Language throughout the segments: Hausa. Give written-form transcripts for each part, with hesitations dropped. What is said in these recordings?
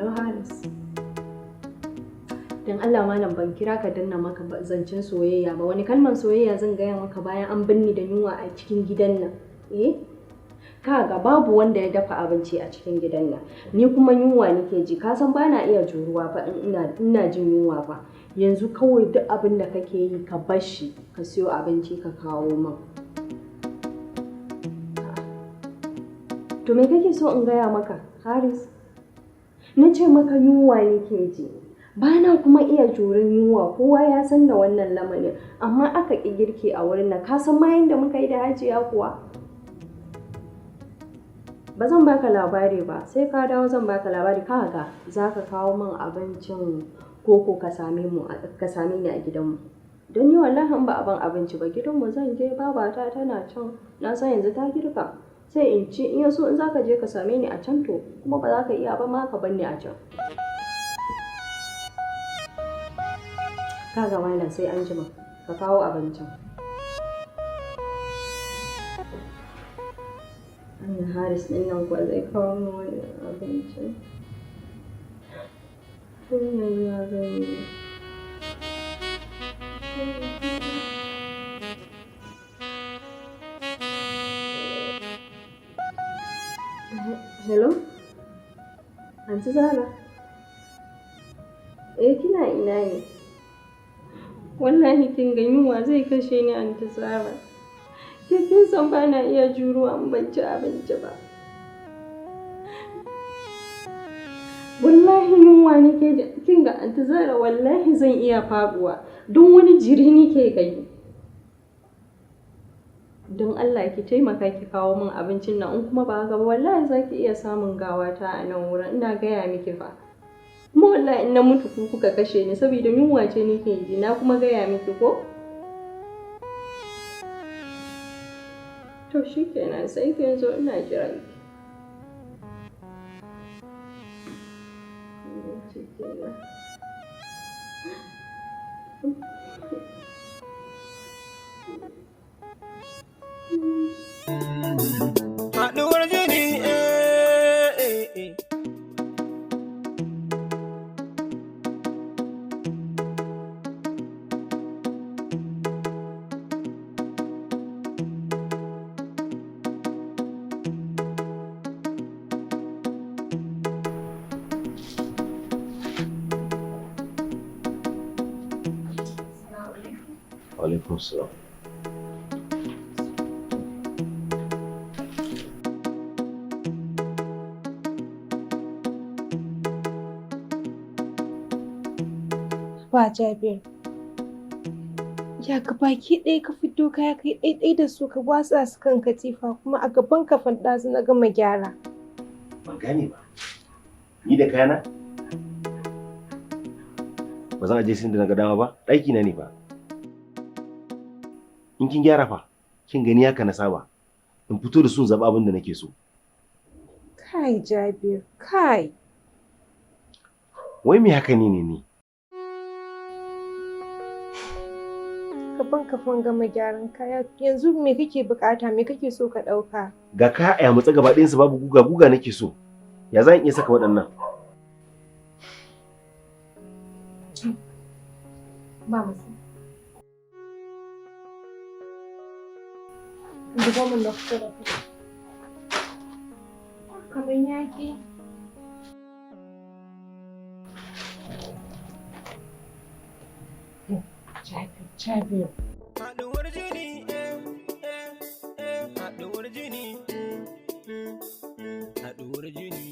Hello Haris. Don Allah malam ban kira ka danna maka zancen soyayya ba. Wani kalmar soyayya zan gaya maka bayan an binni da yunwa a cikin gidan nan? Kaga babu wanda ya dafa abinci a cikin gidan nan. Ni kuma yunwa nake ji. Ka san bana iya juruwa fa in ina jin yunwa fa. Yanzu kawai duk abin da kake yi ka bar shi, ka siyo abinci ka kawo min. To me kake so in gaya maka, Haris? Na ce maka yunwa nake ji. Bana kuma iya jurin yunwa, kowa ya san da wannan lamarin. Amma aka ƙi girki a wurin nan. Ka san ma yanda muka yi da Hajiya kuwa? Ba zan baka labari ba, sai ka dawo zan baka labari. Kaga za ka kawo min abincin koko ka same ni a gidanmu. Don ni wallahi in ba abin abinci ba gidanmu zan je, babata tana can. Na san yanzu ta girka. Sai in ci, in yaso in zaka je ka same ni a can to, kuma ba za ka iya ba ma ka bar ni a can. Kaga malam sai an jima ka kawo abincin. Anya Haris ɗin nan kuwa zai kawo min wani abincin. Kunyan ya gani. Hello? Anti Zara? Kina ina ne? Wallahi kin ga yunwa zai kashe ni Anti Zara. Kin san ba na iya juruwa in ban ci abinci ba. Wallahi yunwa nake da kin ga Anti Zara, wallahi zan iya faduwa. Don wani jiri nake gani. Don Allah ki taimaka ki kawo min abincin nan, in kuma ba haka ba wallahi za ki iya samun gawata a nan wurin. Ina gaya miki fa. Kuma wallahi in na mutu ku kuka kashe ni saboda yunwa ce nake ji, na kuma gaya miki ko? To shikenan sai kin zo ina jiran ki. Haɗuwar jini Alaikum salam. Ba Jabir. Ya ga baki ɗaya ka fito kaya kai ɗaiɗai da su ka watsa su kan katifa kuma a gaban kafan ɗazu na gama gyara. Ban gane ba. Ni da kayana? Ba zan aje sun da na ga dama ba, ɗaki na ne ba. In kin gyara fa, kin gani haka na saba. In fito da su zaɓa abin da nake so. Kai Jabir, kai. Wai me haka ne ni? Gaban kafan gama gyaran kaya, yanzu me kake bukata, me kake so ka ɗauka? Ga kaya a yamutsa gaba ɗayansu babu guga nake so. Ya zan iya saka waɗannan? Ba musu. Duba mun da kusa da kusa. Kamar yaƙi. Jabir. haɗuwar jini haɗuwar jini haɗuwar jini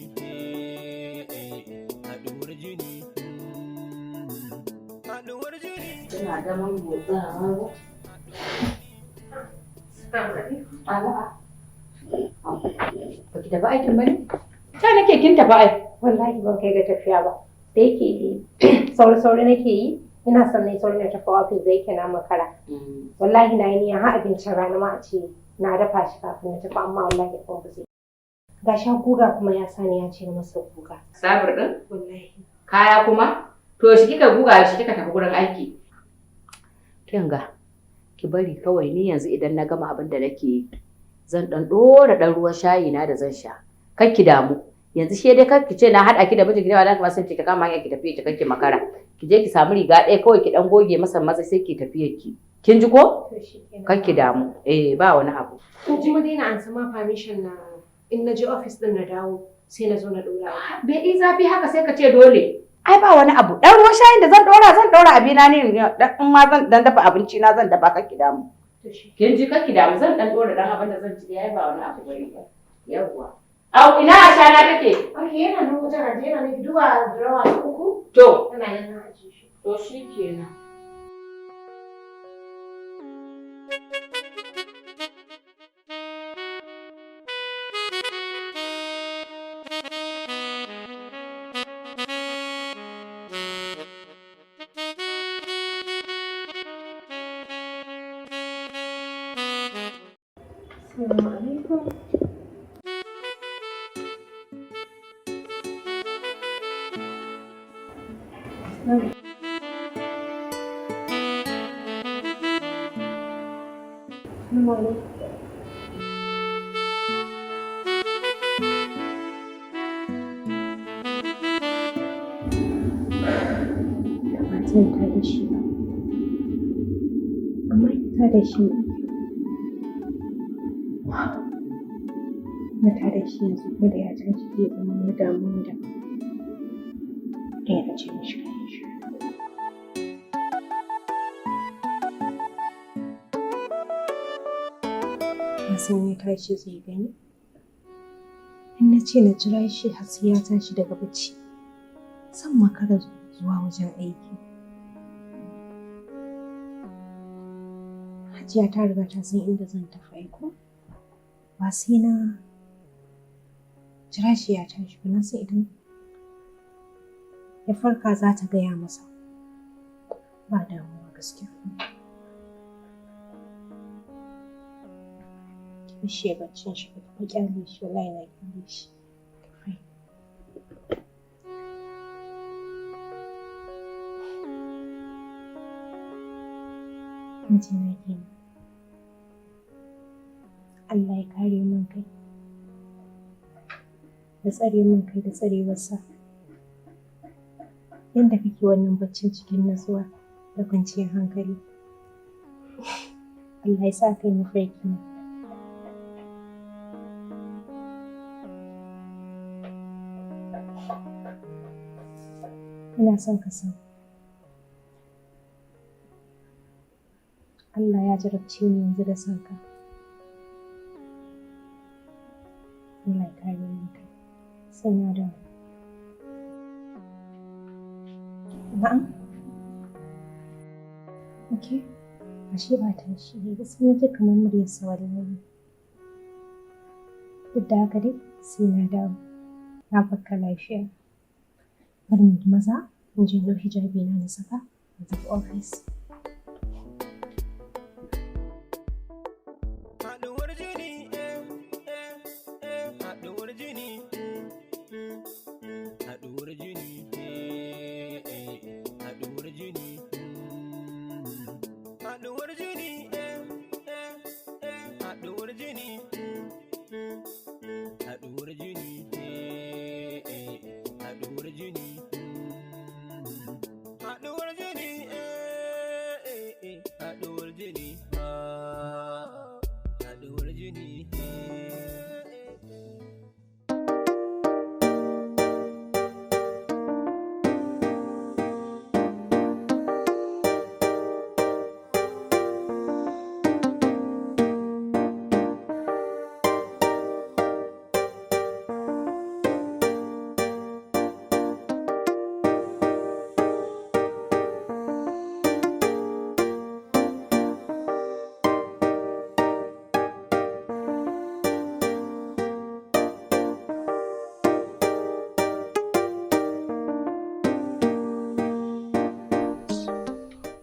haɗuwar jini haɗuwar jini. Tana zaman motsawa ba ki tafi aikin ba ne? Ta nake kin tafi ai. Wallahi ban kai ga tafiya ba. Da yake sauri nake yi. Ina son na yi sauri na tafi ofis da yake na makara. Wallahi na yi niyan har abincin rana ma a ce na dafa shi kafin na tafi, amma wallahi ban ba zai. Ga sha guga kuma ya sani ya ce masa guga. Sabir din? Wallahi. Kaya kuma? To shi kika guga shi kika tafi gurin aiki. Kin ga ki bari kawai ni yanzu idan na gama abin da nake yi zan dan dora dan ruwan shayi na da zan sha. Kar ki damu. yanzu shi dai kar ki ce na haɗa ki da mijinki da ba sai ki kama hanya ki tafi ki kake makara ki je ki samu riga ɗaya kawai ki dan goge masa matsa sai ki tafi ki kin ji ko kar ki damu ba wani abu ko kuma dai na an sama permission na in na je office din na dawo sai na zo na dora bai yi zafi haka sai ka ce dole ai ba wani abu dan ruwan shayin da zan dora abina ne in ma zan dan dafa abinci na zan dafa kar ki damu kin ji kar ki damu zan dan dora dan abin da zan ci yayi ba wani abu bane ba yawwa au ina ashana take okay yana nan wajen aje yana ne duba drawer uku to yana nan na aje shi to shikenan Assalamu alaikum. Assalamu alaikum. Ba zan ta da shi ba. Amma ta da shi na tare shi yanzu kuma da ya tashi zai zama wani damuwa da ya ce mishi kayan shi. Na san ya tashi zai gani. In na ce na jira shi har sai ya tashi daga bacci, zan makara zuwa wajen aiki. Hajiya ta riga ta san inda zan tafi aiko. Ba sai na jira shi ya tashi ba, na san idan ya farka za ta gaya masa. Ba damuwa gaskiya. Ki bashi ya baccin shi ba, ki kyale shi, wallahi na kyale shi. Mijina kenan. Allah ya kare min kai, ya tsare min kai da tsarewarsa. Yanda kake wannan baccin cikin natsuwa da kwanciyar hankali. Allah ya sa kai mafarki ne. Ina son ka san Allah ya jarabce ni yanzu da son ka. Allah ya kare ni kai. Sai na da. Na'am. Okay. Ashe ba ta shi ne, gaskiya nake kamar muryar sa wallahi. Duk da haka dai sai na dawo. Na barka lafiya. Bari mu yi maza, in je yau hijabi na saka, na tafi office.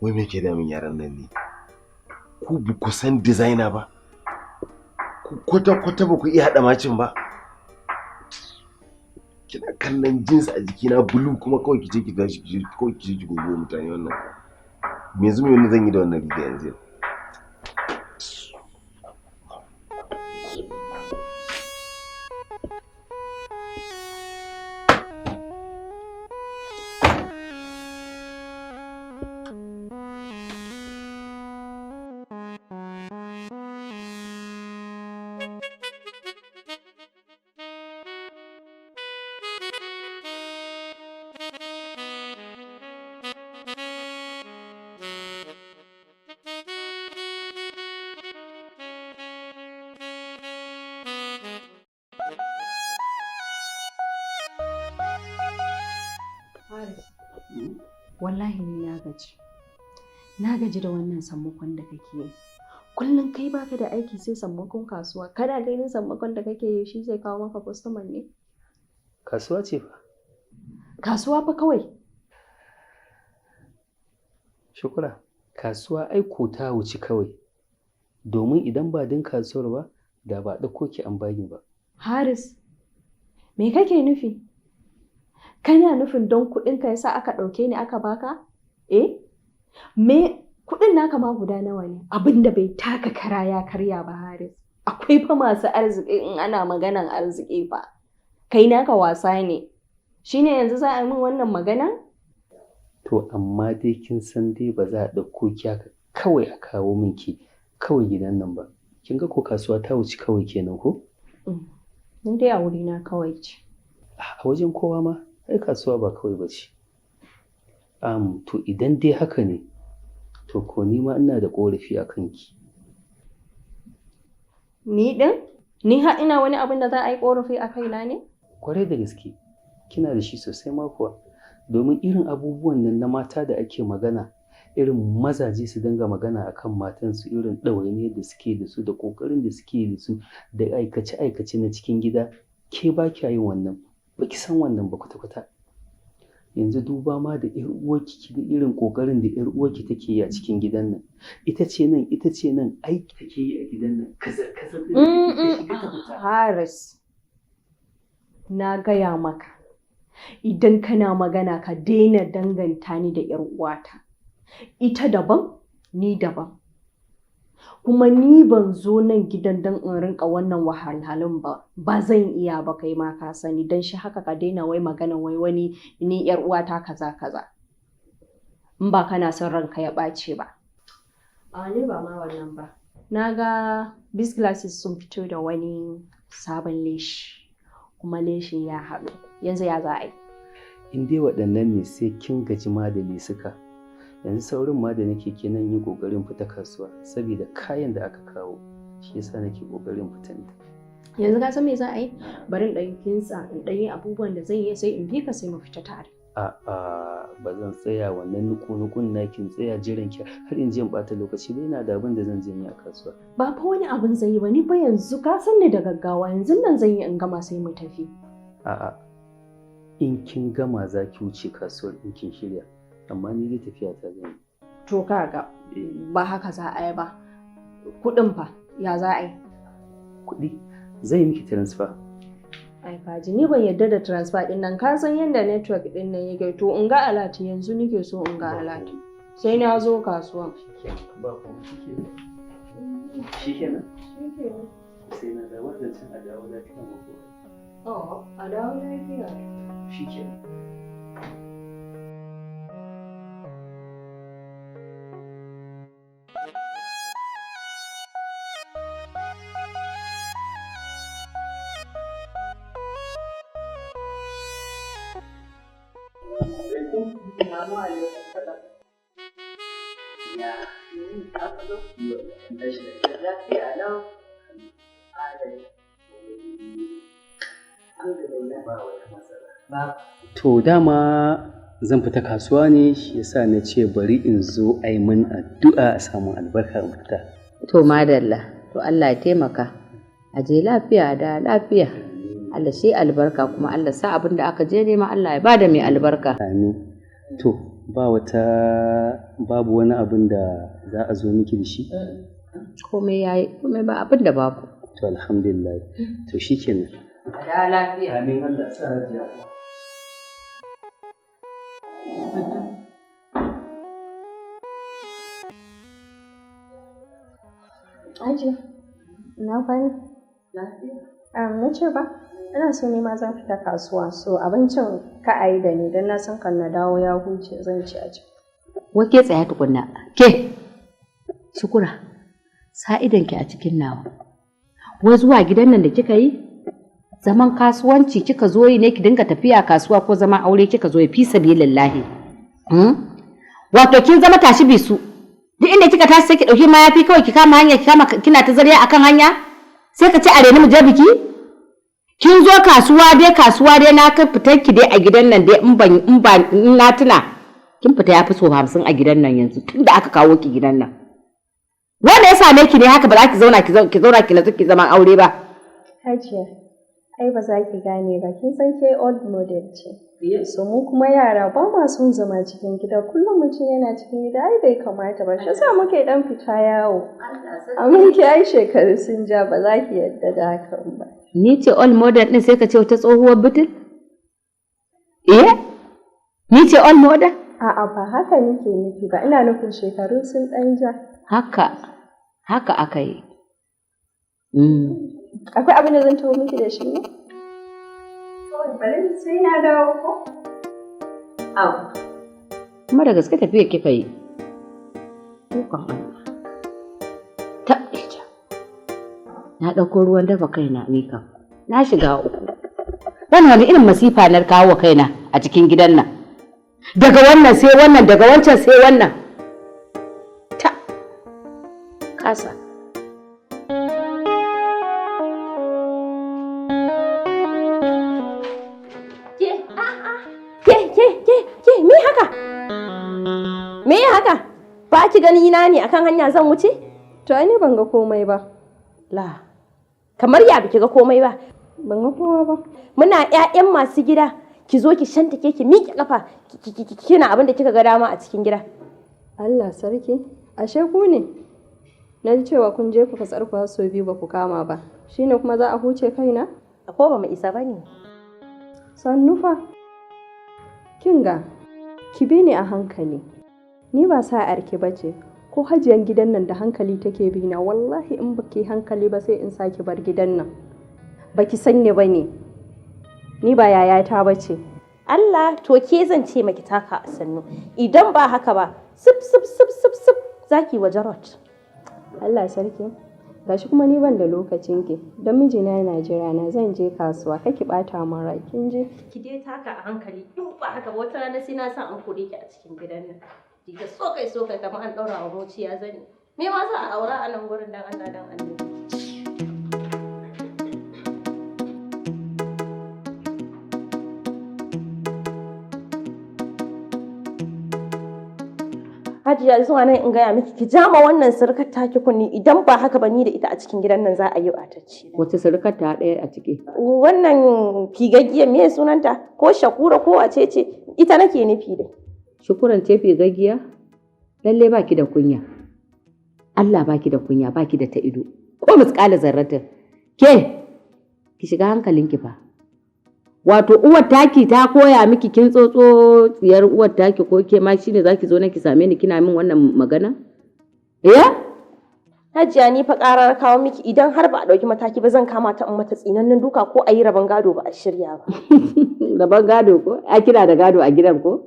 Wai me ke damun yaran nan ne? Ku ba ku san designer ba? Ku kwata-kwata ba ku iya haɗa macin ba? Kina kallon jeans a jikina blue kuma kawai ki je ki tashi kawai ki je ki gogo mutane wannan. Me zumi wani zan yi da wannan riga yanzu? Wallahi ni na gaji. Na gaji da wannan sammakon da kake yi. Kullum kai baka da aiki sai sammakon kasuwa. Kana ganin sammakon da kake yi shi zai kawo maka customer ne? Kasuwa ce fa. Kasuwa fa kawai. Shukura, kasuwa ai ko ta wuce kawai. Domin idan ba din kasuwar ba, da ba ɗauko ki an bani ba. Haris, me kake nufi? Kana nufin don kuɗinka yasa aka ɗauke ni aka baka? Me kuɗin naka ma guda nawa ne? Abin da bai taka kara ya karya ba Haris. Akwai fa masu arziki in ana maganan arziki fa. Kai naka wasa ne. Shine yanzu za a yi min wannan magana? To amma dai kin san dai ba za a ɗauko ki haka kawai a kawo min ki kawai gidan nan ba. Kin ga ko kasuwa ta wuce kawai kenan ko? Ni dai a wurina kawai ce. A wajen kowa ma ai kasuwa ba kawai ba ce. To idan dai haka ne, to ko ni ma ina da ƙorafi a kanki. Ni ɗin? Ni har ina wani abin da za a yi ƙorafi a kaina ne? Kwarai da gaske, kina da shi sosai ma kuwa. Domin irin abubuwan nan na mata da ake magana, irin mazaje su dinga magana akan matansu, irin ɗawainiyar da suke da su da ƙoƙarin da suke da su da aikace-aikace na cikin gida, ke ba kya yin wannan, ba ki san wannan ba kwata-kwata. Yanzu duba ma da ƴar uwarki ki ga irin ƙoƙarin da ƴar uwarki take yi a cikin gidan nan. Ita ce nan aiki take yi a gidan nan. Kazar-kazar da ta shiga ta fita. Haris, na gaya maka, idan kana magana ka daina danganta ni da ƴar uwata. Ita daban, ni daban. Kuma ni ban zo nan gidan don in rinka wannan wahalhalun ba. Ba zan iya ba, kai ma ka sani. Don shi haka ka daina wai magana wai wani ni ƴar uwata kaza. In ba kana son ranka ya ɓace ba. Ni ba ma wannan ba. Na ga Biz Glasses sun fito da wani sabon leshi. Kuma leshin ya haɗu. Yanzu ya za a yi. In dai waɗannan ne sai kin gaji ma da lesuka. Yanzu saurin ma da nake kenan yi ƙoƙarin fita kasuwa saboda kayan da aka kawo shi yasa nake ƙoƙarin fitan ta. Yanzu ka san me za a yi? Bari in ɗan kinsa in ɗan yi abubuwan da zan yi sai in bi ka sai mu fita tare. A'a ba zan tsaya wannan nuku-nukun nakin tsaya jiran ki har in je in ɓata lokaci ba, ina da abin da zan je yi a kasuwa. Ba fa wani abin zan yi ba, ni ba yanzu ka san ni da gaggawa, yanzu nan zan yi in gama sai mu tafi. A'a in kin gama za ki wuce kasuwar in kin shirya, amma ni dai tafiya ta zan yi. To kaga ba haka za a yi ba. Kuɗin fa ya za a yi? Kuɗi zai yi miki transfer. Ai kaji ni ban yarda da transfer ɗin nan, ka san yadda network ɗin nan yake, to in ga alati yanzu nake so in ga alati. Sai na zo kasuwa. Ba kuma shikenan. Sai na da wannan cin a dawo lafiya ma ko. A dawo lafiya. Shikenan. To dama zan fita kasuwa ne shi yasa na ce bari in zo a yi min addu'a a samu albarka in fita. To madalla, to Allah ya taimaka. A je lafiya da lafiya. Allah shi albarka kuma Allah sa abin da aka je nema Allah ya bada mai albarka. Amin. To babu wani abin da za a zo miki da shi? Komai yayi, komai ba abin da babu. To alhamdulillah. To shikenan. Da lafiya. Amin Allah sa rajiya. Aji, na kwana? Lafiya. Na ce ba, ina so ne ma zan fita kasuwa, so abincin ka a yi da ni don na san kan na dawo ya huce zan ci a ciki. Wake tsaya tukunna. Ke, Shukura, sa idanki a cikin nawa. Wai zuwa gidan nan da kika yi? Zaman kasuwanci kika zo yi ne ki dinga tafiya kasuwa ko zaman aure kika zo yi fi sabilillahi. Wato kin zama tashi bisu. Duk inda kika tashi sai ki dauki mayafi kawai ki kama hanya kina ta zariya akan hanya? Sai ka ci a reni mu je biki? Kin zo kasuwa dai na kai fitar ki dai a gidan nan dai in na tuna. Kin fita ya fi so 50 a gidan nan yanzu tunda aka kawo ki gidan nan. Wanda ya same ki ne haka ba za ki zauna ki nazo ki zaman aure ba. Hajiya, ai ba za ki gane ba, kin san ke old model ce. So mu kuma yara ba ma son zama cikin gida, kullum mutum yana cikin gida ai bai kamata ba, shi yasa muke dan fita yawo. Amma ki ai shekaru sun ja ba za ki yadda da hakan ba. Ni ce old model din sai ka ce wata tsohuwar butul? Ni ce old model? A'a ba haka nake nufi ba, ina nufin shekaru sun dan ja. Haka aka yi. Akwai abin da zan tawo miki da shi ne? Bari sai ya dawo ko? Kuma da gaske tafiya kika yi. Dukan Allah. Taɓeja. Na ɗauko ruwan dafa kaina ni kam. Na shiga uku. Wannan wani irin masifa na kawo kaina a cikin gidan nan. Daga wannan sai wannan, daga wancan sai wannan. Kasa. Me haka? Ba ki gani na ne akan hanya zan wuce? To ai ni ban ga komai ba. La. Kamar ya biki ga komai ba? Ban ga komai ba. Muna ƴaƴan masu gida, ki zo ki shantake ki miƙe kafa, kina abin da kika ga dama a cikin gida. Allah sarki, ashe ku ne? Na ji cewa kun je ku fatsar ku so biyu ba ku kama ba. Shine kuma za a huce kaina? Ko ba mu isa bane. Sannufa. Kinga, ki bi ni a hankali. Ni ba sa'ar ki bace. Ko hajiyan gidan nan da hankali take bi na, wallahi in baki hankali ba sai in saki bar gidan nan. Baki san ni bane. Ni ba yayata bace. Allah, to ke zan ce maki taka a sannu. Idan ba haka ba, sip zaki waje rot. Allah sarki. Gashi kuma ni ban da lokacin ki. Dan mijina yana jira na, zan je kasuwa, kake bata min rai, kin je? Ki dai taka a hankali. In ba haka ba wata rana sai na sa an kore ki a cikin gidan nan. Diga so kai kamar an daura wa mociya zani. Me ma za a aura a nan gurin dan Allah dan Allah. Hajiya zuwa nan in gaya miki ki jama wannan surkar taki kunni, idan ba haka ba ni da ita a cikin gidan nan za a yi ɓatacci. Wace surkar ta ɗaya a ciki? Wannan figaggiya me sunanta? Ko Shakura ko wace ce? Ita nake nufi da. Shukuran ce figaggiya? Lalle baki da kunya. Allah baki da kunya, baki da ta ido. Ko misƙala zarratin. Ke ki shiga hankalinki fa. Wato uwar taki ta koya miki kin tsotso tsiyar uwar taki, ko ke ma shine zaki zo na ki same ni kina min wannan magana? Hajiya ni fa karar kawo miki, idan har ba a dauki mataki ba zan kama ta in mata tsinannen duka ko a yi rabon gado ba a shirya ba. Rabon gado ko? A kina da gado a gidan ko?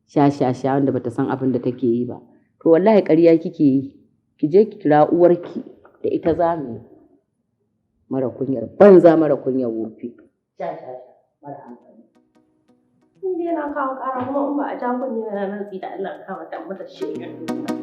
Sha wanda bata san abin da take yi ba. To wallahi ƙarya kike yi. Ki je ki kira uwarki da ita za mu. Mara kunyar banza, mara kunyar wofi. Sha. Mara hankali. Ni dai na kawo ƙara kuma in ba a ja kunni na rantsi da Allah kawo ta mata shegen duka.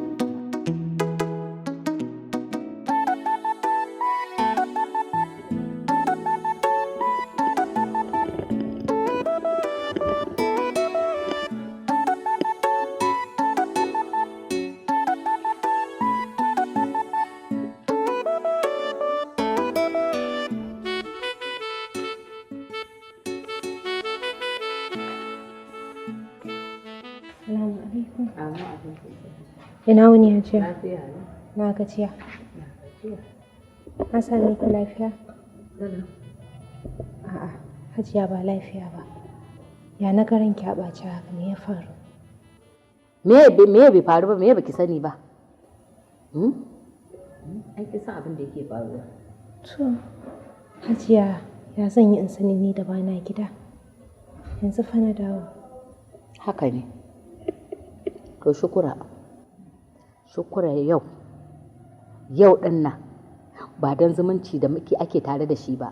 Ina wuni Hajiya? Na gajiya. An same ki lafiya? A'a, Hajiya ba lafiya ba. Ya na garin ki a ɓaci haka, me ya faru? Me bai faru ba, me baki sani ba? Ai kin san abin da yake faruwa. To, Hajiya, ya zan yi in sani ni da bana gida? Yanzu fa na dawo. Haka ne. To Shukura yau ɗin nan ba don zumunci da muke ake tare da shi ba,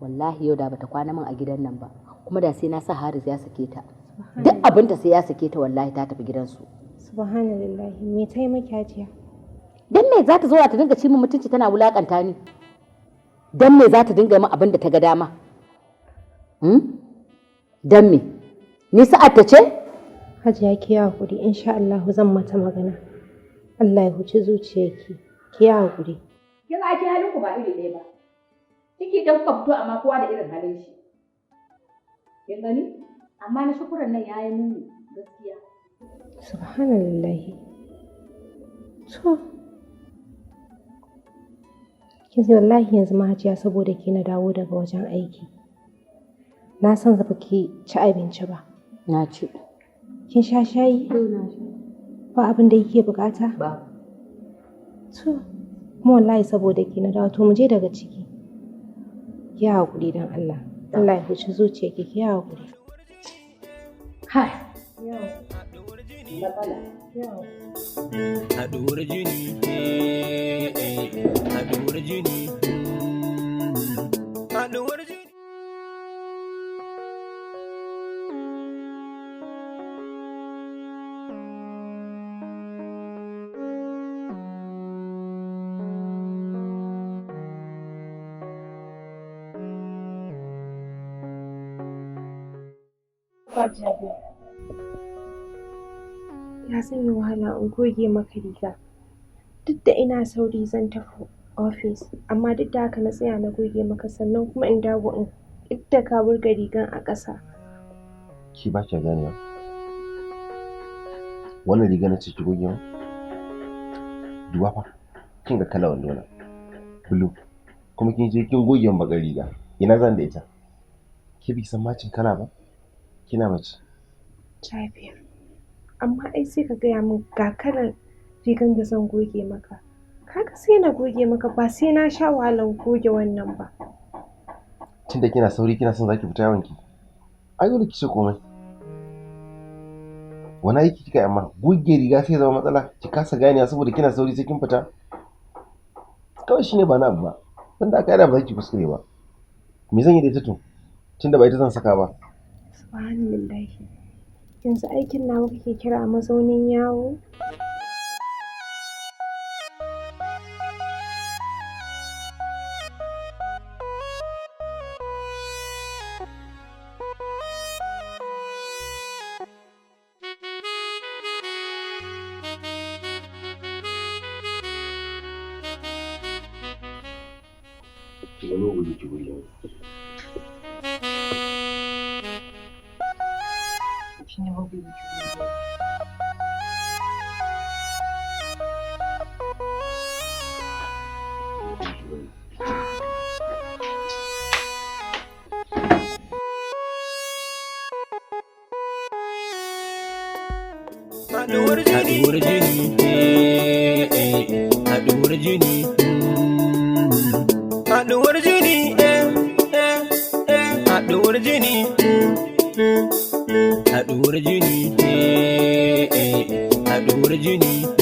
wallahi yau da bata kwana min a gidan nan ba, kuma da sai na sa Haris ya sake ta. Duk abinta sai ya sake ta, wallahi ta tafi gidansu. Subhanallahi, me ta yi maki Hajiya? Dan me za ta zo ta dinga ci min mutunci tana wulakanta ni? Dan me za ta dinga min abin da ta ga dama? Dan me? Ni sa'ar ta ce? Hajiya ki yi haƙuri, insha Allah zan mata magana. Allah ya huci zuciyarki, ki yi haƙuri. Kin ake halin ku ba iri ɗaya ba. Ciki da kuka fito amma kowa da irin halin shi. Kin gani? Amma na shukuran nan yayi muni gaskiya. Subhanallahi. To, kin ji wallahi yanzu ma Hajiya saboda ki na dawo daga wajen aiki. Na san ba ki ci abinci ba. Na ci. Kin sha shayi? Na sha. Ba abin da yake bukata? Ba. To, kuma wallahi saboda ki na dawo to mu je daga ciki. Ki yi haƙuri don Allah. Allah ya huci zuciyarki, ki yi haƙuri. Hai. Haɗuwar jini, haɗuwar jini, haɗuwar jini. Ya san yi wahala in goge maka riga. Duk da ina sauri zan tafi ofis, amma duk da haka na tsaya na goge maka sannan kuma in dawo in idda ka burga rigan a ƙasa. Ki ba ki ganewa. Wannan riga na ce ki goge min? Duba fa, kin ga kala wando na. Blue. Kuma kin je kin goge min bakar riga. Ina zan da ita? Ki bi san macin kala ba? Kina mace. Lafiya. Amma ai sai ka gaya min ga kalar rigan da zan goge maka. Kaga sai na goge maka ba sai na sha wahalar goge wannan ba. Tunda kina sauri kina son zaki fita yawanki. Ai dole ki ce komai. Wani aiki kika yi amma goge riga sai zama matsala ki kasa ganewa saboda kina sauri sai kin fita. Kawai shine ba na abu ba. Wanda aka yada ba za ki kuskure ba. Me zan yi da ita to? Tunda ba ita zan saka ba. Subhanallahi. Yanzu aikin nawa kake kira mazaunin yawo? Haɗuwar jini, haɗuwar jini, haɗuwar jini, haɗuwar jini, haɗuwar jini, haɗuwar jini.